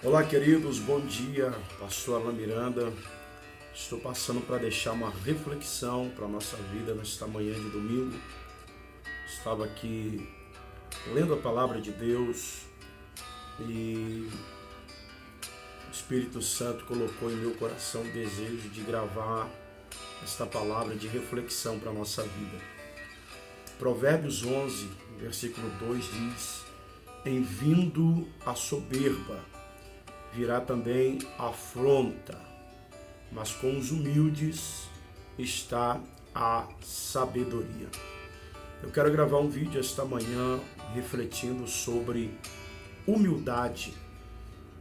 Olá, queridos, bom dia, pastor Alan Miranda. Estou passando para deixar uma reflexão para a nossa vida nesta manhã de domingo. Estava aqui lendo a palavra de Deus e o Espírito Santo colocou em meu coração o desejo de gravar esta palavra de reflexão para a nossa vida. Provérbios 11, versículo 2 diz: em vindo a soberba, virá também a afronta, mas com os humildes está a sabedoria. Eu quero gravar um vídeo esta manhã refletindo sobre humildade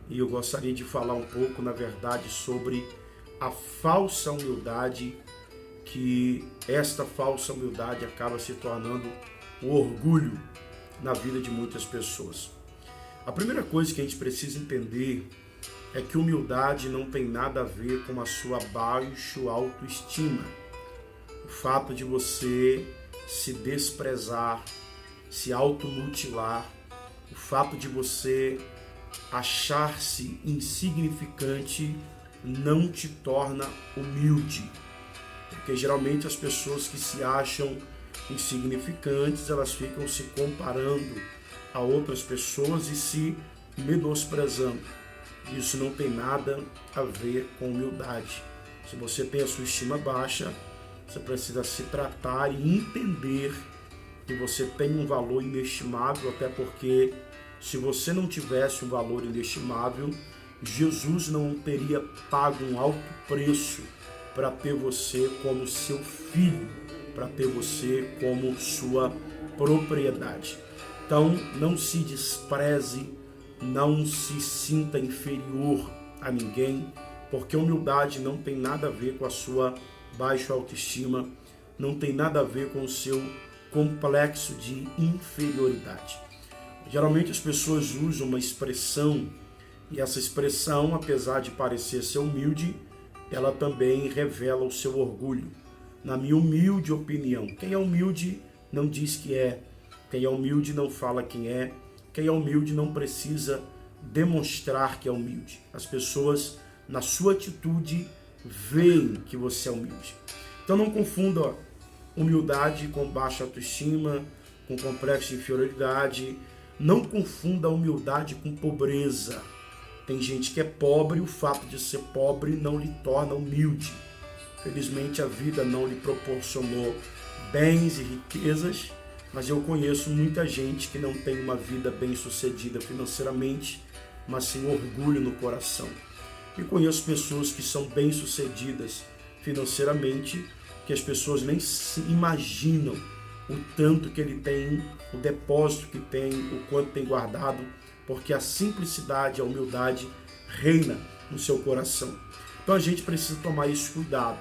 e eu gostaria de falar um pouco, na verdade, sobre a falsa humildade, que esta falsa humildade acaba se tornando o orgulho na vida de muitas pessoas. A primeira coisa que a gente precisa entender é que humildade não tem nada a ver com a sua baixa autoestima. O fato de você se desprezar, se automutilar, o fato de você achar-se insignificante não te torna humilde. Porque geralmente as pessoas que se acham insignificantes, elas ficam se comparando a outras pessoas e se menosprezando. Isso não tem nada a ver com humildade. Se você tem a sua estima baixa, você precisa se tratar e entender que você tem um valor inestimável, até porque se você não tivesse um valor inestimável, Jesus não teria pago um alto preço para ter você como seu filho, para ter você como sua propriedade. Então, não se despreze, não se sinta inferior a ninguém, porque humildade não tem nada a ver com a sua baixa autoestima, não tem nada a ver com o seu complexo de inferioridade. Geralmente as pessoas usam uma expressão, e essa expressão, apesar de parecer ser humilde, ela também revela o seu orgulho. Na minha humilde opinião, quem é humilde não diz que é, quem é humilde não fala quem é, quem é humilde não precisa demonstrar que é humilde. As pessoas, na sua atitude, veem que você é humilde. Então não confunda humildade com baixa autoestima, com complexo de inferioridade. Não confunda a humildade com pobreza. Tem gente que é pobre e o fato de ser pobre não lhe torna humilde. Felizmente a vida não lhe proporcionou bens e riquezas, mas eu conheço muita gente que não tem uma vida bem-sucedida financeiramente, mas sem orgulho no coração. E conheço pessoas que são bem-sucedidas financeiramente, que as pessoas nem se imaginam o tanto que ele tem, o depósito que tem, o quanto tem guardado, porque a simplicidade, a humildade reina no seu coração. Então a gente precisa tomar isso cuidado,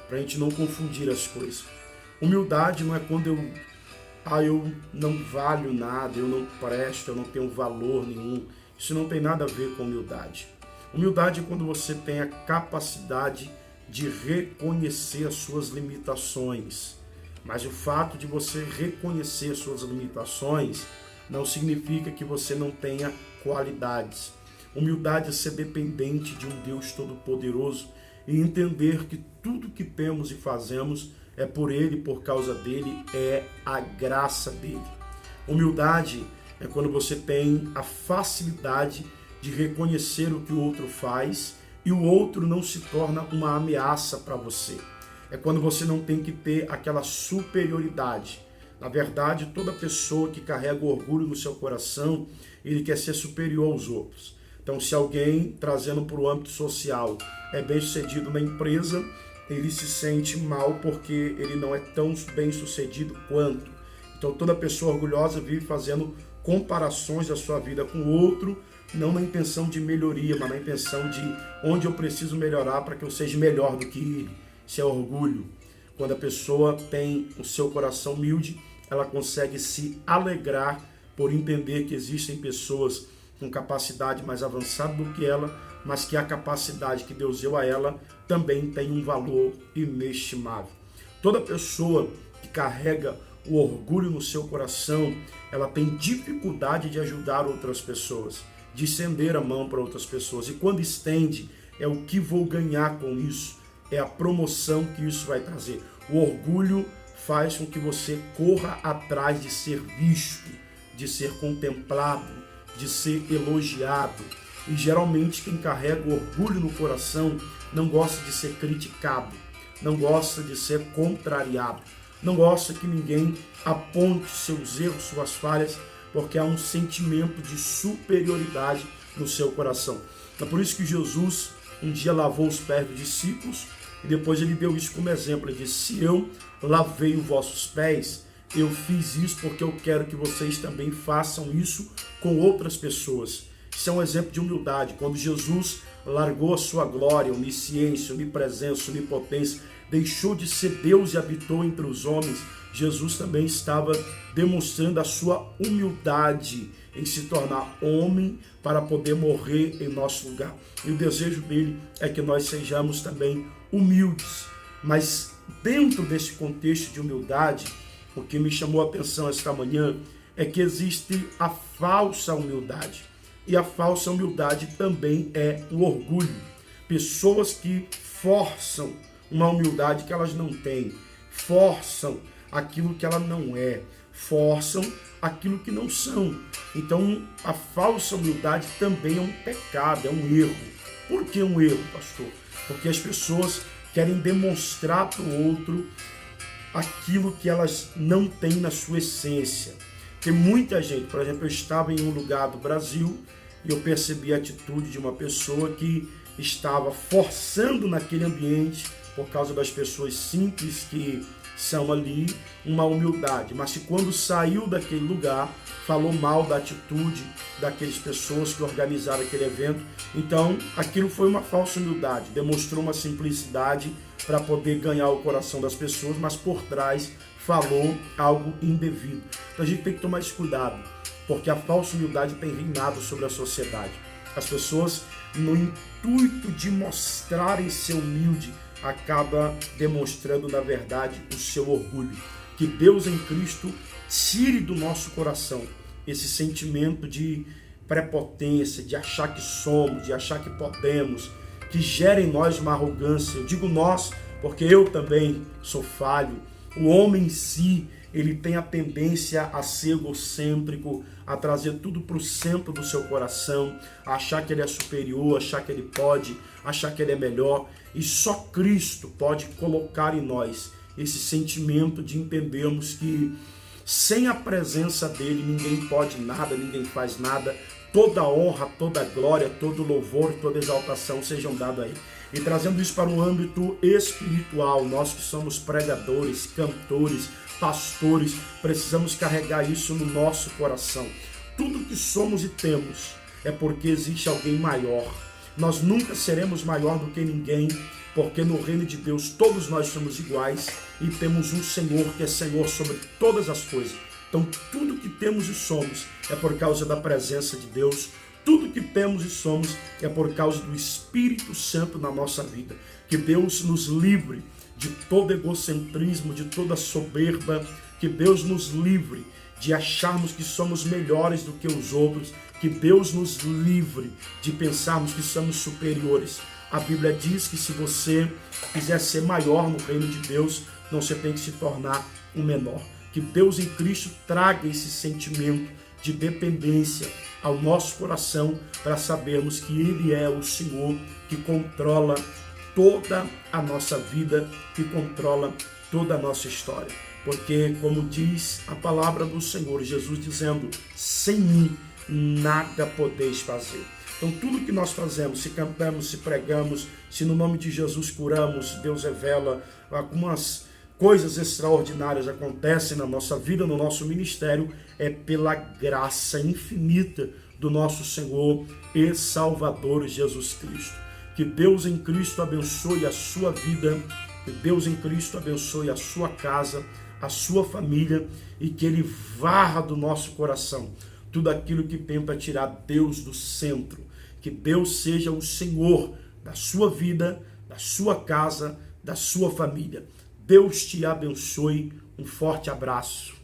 para a gente não confundir as coisas. Humildade não é quando eu não valho nada, eu não presto, eu não tenho valor nenhum. Isso não tem nada a ver com humildade. Humildade é quando você tem a capacidade de reconhecer as suas limitações. Mas o fato de você reconhecer as suas limitações não significa que você não tenha qualidades. Humildade é ser dependente de um Deus Todo-Poderoso e entender que tudo que temos e fazemos é por Ele, por causa dEle, é a graça dEle. Humildade é quando você tem a facilidade de reconhecer o que o outro faz e o outro não se torna uma ameaça para você. É quando você não tem que ter aquela superioridade. Na verdade, toda pessoa que carrega orgulho no seu coração, ele quer ser superior aos outros. Então, se alguém, trazendo para o âmbito social, é bem-sucedido na empresa, ele se sente mal porque ele não é tão bem-sucedido quanto. Então, toda pessoa orgulhosa vive fazendo comparações da sua vida com o outro, não na intenção de melhoria, mas na intenção de onde eu preciso melhorar para que eu seja melhor do que ele. Isso é orgulho. Quando a pessoa tem o seu coração humilde, ela consegue se alegrar por entender que existem pessoas com capacidade mais avançada do que ela, mas que a capacidade que Deus deu a ela também tem um valor inestimável. Toda pessoa que carrega o orgulho no seu coração, ela tem dificuldade de ajudar outras pessoas. de estender a mão para outras pessoas. E quando estende, é o que vou ganhar com isso, é a promoção que isso vai trazer. O orgulho faz com que você corra atrás de ser visto, de ser contemplado, de ser elogiado. E geralmente quem carrega o orgulho no coração não gosta de ser criticado, não gosta de ser contrariado, não gosta que ninguém aponte seus erros, suas falhas, porque há um sentimento de superioridade no seu coração. É por isso que Jesus um dia lavou os pés dos discípulos e depois ele deu isso como exemplo. Ele disse: se eu lavei os vossos pés, eu fiz isso porque eu quero que vocês também façam isso com outras pessoas. Isso é um exemplo de humildade. Quando Jesus largou a sua glória, onisciência, onipresença, onipotência, deixou de ser Deus e habitou entre os homens, Jesus também estava demonstrando a sua humildade em se tornar homem para poder morrer em nosso lugar. E o desejo dele é que nós sejamos também humildes. Mas dentro desse contexto de humildade, o que me chamou a atenção esta manhã é que existe a falsa humildade. E a falsa humildade também é o orgulho. Pessoas que forçam uma humildade que elas não têm, forçam aquilo que ela não é, forçam aquilo que não são. Então, a falsa humildade também é um pecado, é um erro. Por que um erro, pastor? Porque as pessoas querem demonstrar para o outro aquilo que elas não têm na sua essência. Tem muita gente, por exemplo, eu estava em um lugar do Brasil e eu percebi a atitude de uma pessoa que estava forçando naquele ambiente, por causa das pessoas simples que são ali, uma humildade. Mas que quando saiu daquele lugar, falou mal da atitude daquelas pessoas que organizaram aquele evento. Então, aquilo foi uma falsa humildade. Demonstrou uma simplicidade para poder ganhar o coração das pessoas, mas por trás falou algo indevido. Então, a gente tem que tomar esse cuidado, porque a falsa humildade tem reinado sobre a sociedade. As pessoas, no intuito de mostrarem ser humilde, acaba demonstrando, na verdade, o seu orgulho. Que Deus em Cristo tire do nosso coração esse sentimento de prepotência, de achar que somos, de achar que podemos, que gera em nós uma arrogância. Eu digo nós, porque eu também sou falho. O homem em si, ele tem a tendência a ser egocêntrico, a trazer tudo para o centro do seu coração, a achar que ele é superior, achar que ele pode, achar que ele é melhor. E só Cristo pode colocar em nós esse sentimento de entendermos que sem a presença dele ninguém pode nada, ninguém faz nada. Toda honra, toda glória, todo louvor, toda exaltação sejam dados a ele. E trazendo isso para o âmbito espiritual, nós que somos pregadores, cantores, pastores, precisamos carregar isso no nosso coração. Tudo que somos e temos é porque existe alguém maior. Nós nunca seremos maior do que ninguém, porque no reino de Deus todos nós somos iguais e temos um Senhor que é Senhor sobre todas as coisas. Então tudo que temos e somos é por causa da presença de Deus. Tudo que temos e somos é por causa do Espírito Santo na nossa vida. Que Deus nos livre de todo egocentrismo, de toda soberba. Que Deus nos livre de acharmos que somos melhores do que os outros. Que Deus nos livre de pensarmos que somos superiores. A Bíblia diz que se você quiser ser maior no reino de Deus, não você tem que se tornar um menor. Que Deus em Cristo traga esse sentimento de dependência ao nosso coração para sabermos que Ele é o Senhor que controla toda a nossa vida, que controla toda a nossa história. Porque, como diz a palavra do Senhor, Jesus dizendo, sem mim nada podeis fazer. Então tudo que nós fazemos, se cantamos, se pregamos, se no nome de Jesus curamos, Deus revela algumas coisas extraordinárias acontecem na nossa vida, no nosso ministério, é pela graça infinita do nosso Senhor e Salvador Jesus Cristo. Que Deus em Cristo abençoe a sua vida, que Deus em Cristo abençoe a sua casa, a sua família e que Ele varra do nosso coração tudo aquilo que tenta tirar Deus do centro. Que Deus seja o Senhor da sua vida, da sua casa, da sua família. Deus te abençoe. Um forte abraço.